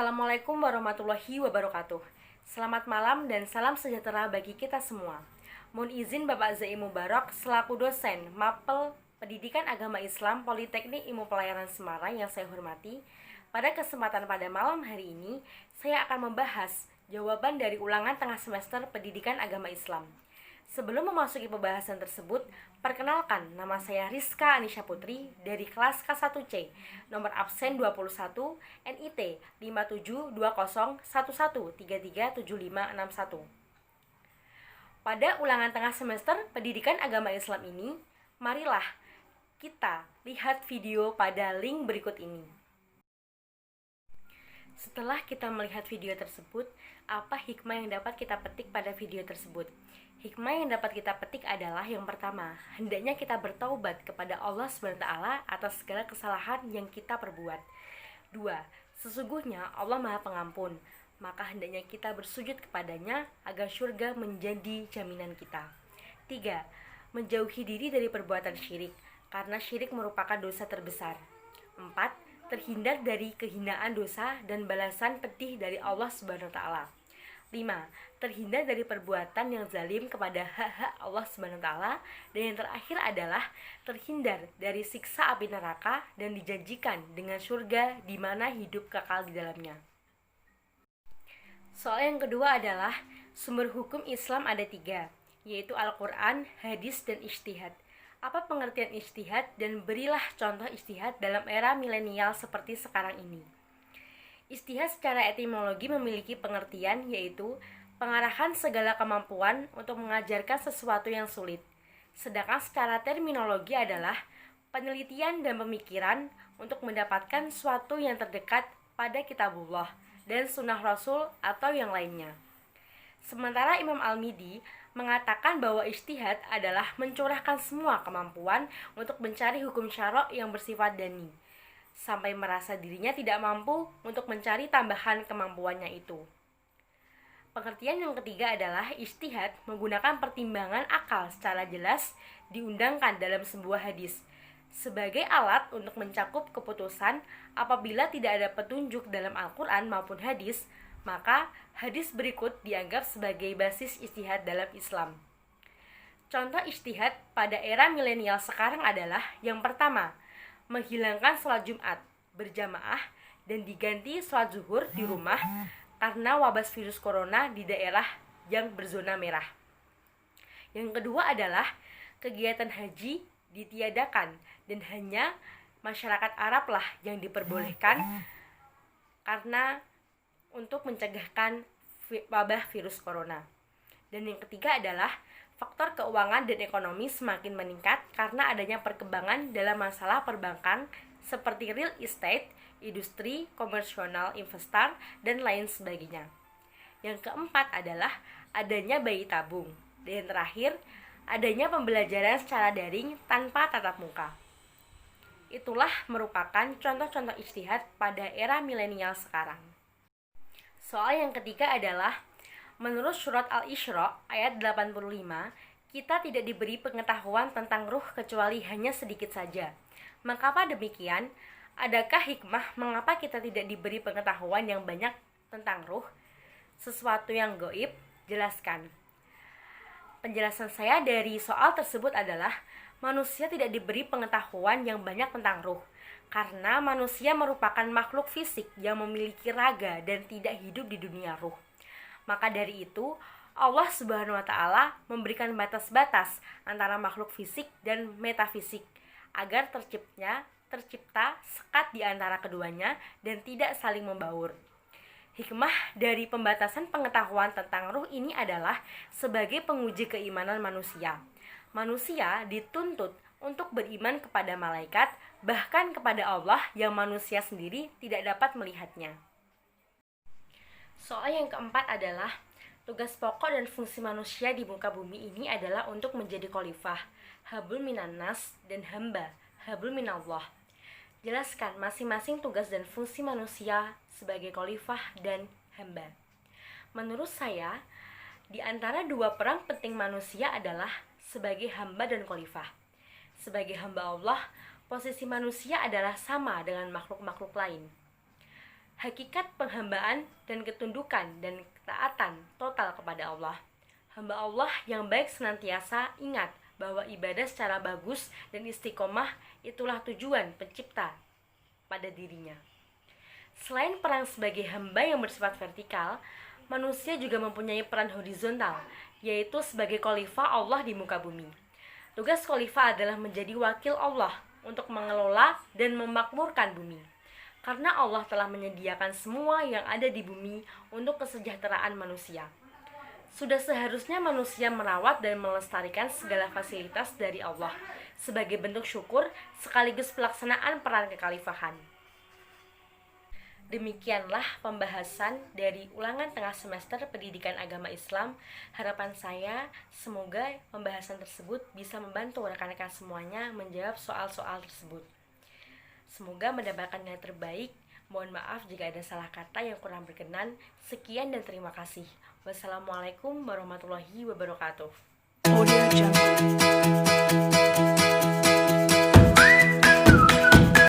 Assalamualaikum warahmatullahi wabarakatuh. Selamat malam dan salam sejahtera bagi kita semua. Mohon izin Bapak Zaim Mubarak selaku dosen Mapel Pendidikan Agama Islam Politeknik Ilmu Pelayaran Semarang yang saya hormati. Pada kesempatan pada malam hari ini, saya akan membahas jawaban dari ulangan tengah semester Pendidikan Agama Islam. Sebelum memasuki pembahasan tersebut, perkenalkan, nama saya Rizka Anisha Putri dari kelas K1C, nomor absen 21, NIT 572011337561. Pada ulangan tengah semester Pendidikan Agama Islam ini, marilah kita lihat video pada link berikut ini. Setelah kita melihat video tersebut, apa hikmah yang dapat kita petik pada video tersebut? Hikmah yang dapat kita petik adalah yang pertama, hendaknya kita bertaubat kepada Allah SWT atas segala kesalahan yang kita perbuat. 2. Sesungguhnya Allah Maha Pengampun, maka hendaknya kita bersujud kepadanya agar surga menjadi jaminan kita. 3. Menjauhi diri dari perbuatan syirik, karena syirik merupakan dosa terbesar. 4. Terhindar dari kehinaan dosa dan balasan pedih dari Allah SWT. 5. Terhindar dari perbuatan yang zalim kepada hak-hak Allah SWT. Dan yang terakhir adalah terhindar dari siksa api neraka dan dijanjikan dengan surga di mana hidup kekal di dalamnya. Soal yang kedua adalah sumber hukum Islam ada 3, yaitu Al-Quran, hadis, dan ijtihad. Apa pengertian ijtihad dan berilah contoh ijtihad dalam era milenial seperti sekarang ini. Ijtihad secara etimologi memiliki pengertian yaitu pengarahan segala kemampuan untuk mengajarkan sesuatu yang sulit. Sedangkan secara terminologi adalah penelitian dan pemikiran untuk mendapatkan suatu yang terdekat pada kitabullah dan sunnah Rasul atau yang lainnya. Sementara Imam Al-Midi mengatakan bahwa ijtihad adalah mencurahkan semua kemampuan untuk mencari hukum syara' yang bersifat dani, sampai merasa dirinya tidak mampu untuk mencari tambahan kemampuannya itu. Pengertian yang ketiga adalah ijtihad menggunakan pertimbangan akal secara jelas diundangkan dalam sebuah hadis sebagai alat untuk mencakup keputusan. Apabila tidak ada petunjuk dalam Al-Quran maupun hadis, maka hadis berikut dianggap sebagai basis ijtihad dalam Islam. Contoh ijtihad pada era milenial sekarang adalah yang pertama, menghilangkan sholat Jumat berjamaah dan diganti sholat zuhur di rumah karena wabah virus corona di daerah yang berzona merah. Yang kedua adalah kegiatan haji ditiadakan dan hanya masyarakat Arab lah yang diperbolehkan karena untuk mencegahkan wabah virus corona. Dan yang ketiga adalah faktor keuangan dan ekonomi semakin meningkat karena adanya perkembangan dalam masalah perbankan seperti real estate, industri, komersional, investor, dan lain sebagainya. Yang keempat adalah adanya bayi tabung. Dan yang terakhir, adanya pembelajaran secara daring tanpa tatap muka. Itulah merupakan contoh-contoh ijtihad pada era milenial sekarang. Soal yang ketiga adalah menurut surat Al-Isra ayat 85, kita tidak diberi pengetahuan tentang ruh kecuali hanya sedikit saja. Mengapa demikian? Adakah hikmah mengapa kita tidak diberi pengetahuan yang banyak tentang ruh? Sesuatu yang gaib? Jelaskan. Penjelasan saya dari soal tersebut adalah manusia tidak diberi pengetahuan yang banyak tentang ruh karena manusia merupakan makhluk fisik yang memiliki raga dan tidak hidup di dunia ruh. Maka dari itu, Allah Subhanahu wa Ta'ala memberikan batas-batas antara makhluk fisik dan metafisik agar tercipta sekat di antara keduanya dan tidak saling membaur. Hikmah dari pembatasan pengetahuan tentang ruh ini adalah sebagai penguji keimanan manusia. Manusia dituntut untuk beriman kepada malaikat, bahkan kepada Allah yang manusia sendiri tidak dapat melihatnya. Soal yang keempat adalah tugas pokok dan fungsi manusia di muka bumi ini adalah untuk menjadi khalifah, hablum minan nas, dan hamba, hablum minallah. Jelaskan masing-masing tugas dan fungsi manusia sebagai khalifah dan hamba. Menurut saya, di antara dua peran penting manusia adalah sebagai hamba dan khalifah. Sebagai hamba Allah, posisi manusia adalah sama dengan makhluk-makhluk lain. hakikat penghambaan dan ketundukan dan ketaatan total kepada Allah. Hamba Allah yang baik senantiasa ingat bahwa ibadah secara bagus dan istiqomah itulah tujuan pencipta pada dirinya. Selain peran sebagai hamba yang bersifat vertikal, manusia juga mempunyai peran horizontal, yaitu sebagai khalifah Allah di muka bumi. Tugas khalifah adalah menjadi wakil Allah untuk mengelola dan memakmurkan bumi. Karena Allah telah menyediakan semua yang ada di bumi untuk kesejahteraan manusia. Sudah seharusnya manusia merawat dan melestarikan segala fasilitas dari Allah sebagai bentuk syukur sekaligus pelaksanaan peran kekhalifahan. Demikianlah pembahasan dari ulangan tengah semester Pendidikan Agama Islam. Harapan saya semoga pembahasan tersebut bisa membantu rekan-rekan semuanya menjawab soal-soal tersebut. Semoga mendapatkan yang terbaik. Mohon maaf jika ada salah kata yang kurang berkenan. Sekian dan terima kasih. Wassalamualaikum warahmatullahi wabarakatuh. Audio Jungle.